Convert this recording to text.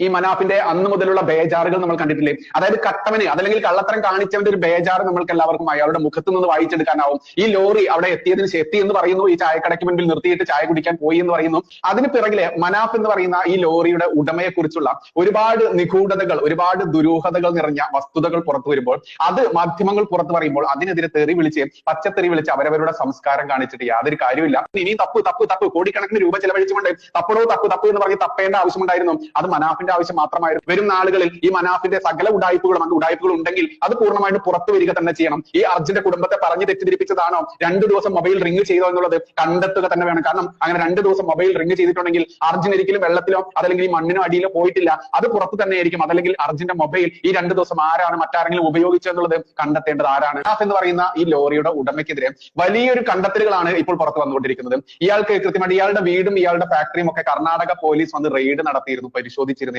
ഈ മനാഫിന്റെ അന്ന് മുതലുള്ള ബേജാറുകൾ നമ്മൾ കണ്ടിട്ടില്ലേ? അതായത് കട്ടവന് അതല്ലെങ്കിൽ കള്ളത്തരം കാണിച്ചവന്റെ ഒരു ബേജാറ് നമ്മൾക്ക് എല്ലാവർക്കും അയാളുടെ മുഖത്ത് നിന്ന് വായിച്ചെടുക്കാനാവും. ഈ ലോറി അവിടെ എത്തി എന്ന് പറയുന്നു, ഈ ചായക്കടയ്ക്ക് മുൻപിൽ നിർത്തിയിട്ട് ചായ കുടിക്കാൻ പോയി എന്ന് പറയുന്നു. അതിന് പിറകിലെ മനാഫ് എന്ന് പറയുന്ന ഈ ലോറിയുടെ ഉടമയെക്കുറിച്ചുള്ള ഒരുപാട് നിഗൂഢതകൾ, ഒരുപാട് ദുരൂഹതകൾ നിറഞ്ഞ വസ്തുതകൾ പുറത്തു വരുമ്പോൾ, അത് മാധ്യമങ്ങൾ പുറത്തു പറയുമ്പോൾ അതിനെതിരെ തെറി വിളിച്ച് പച്ചത്തെറി വിളിച്ച് അവരവരുടെ സംസ്കാരം കാണിച്ചിട്ട് യാതൊരു കാര്യമില്ല. ഇനി തപ്പ് കോടിക്കണക്കിന് രൂപ ചെലവഴിച്ചുകൊണ്ട് തപ്പ് എന്ന് പറഞ്ഞ് തപ്പേണ്ട ആവശ്യമുണ്ടായിരുന്നു. അത് മനാഫിന്റെ ആവശ്യം മാത്രമായിരുന്നു. വരും നാളുകളിൽ ഈ മനാഫിന്റെ സകല ഉടായ്പകളും ഉണ്ടെങ്കിൽ അത് പൂർണ്ണമായിട്ട് പുറത്തു വരിക തന്നെ ചെയ്യണം. ഈ അർജുന്റെ കുടുംബത്തെ പറഞ്ഞു തെറ്റിദ്ധരിപ്പിച്ചതാണോ 2 ദിവസം മൊബൈൽ റിംഗ് ചെയ്തോ എന്നുള്ളത് കണ്ടെത്തുക തന്നെ വേണം. കാരണം അങ്ങനെ 2 ദിവസം മൊബൈൽ റിംഗ് ചെയ്തിട്ടുണ്ടെങ്കിൽ അർജുൻ ഒരിക്കലും വെള്ളത്തിലോ അതല്ലെങ്കിൽ ഈ മണ്ണിനോ അടിയിലോ പോയിട്ടില്ല. അത് പുറത്ത് തന്നെ ആയിരിക്കും. അതല്ലെങ്കിൽ അർജുന്റെ മൊബൈൽ ഈ 2 ദിവസം ആരാണ് മറ്റാരെങ്കിലും ഉപയോഗിച്ചെന്നുള്ളത് കണ്ടെത്തേണ്ടത് ആരാണ്? മനാഫ് എന്ന് പറയുന്ന ഈ ലോറിയുടെ ഉടമയ്ക്കെതിരെ വലിയൊരു കണ്ടെത്തലുകളാണ് ഇപ്പോൾ പുറത്തു വന്നുകൊണ്ടിരിക്കുന്നത്. ഇയാൾക്ക് കൃത്യമായിട്ട് ഇയാളുടെ വീടും ഇയാളുടെ ഫാക്ടറിയും ഒക്കെ കർണാടക പോലീസ് വന്ന് റെയ്ഡ് നടത്തിയിരുന്നു, പരിശോധിച്ചിരുന്നു.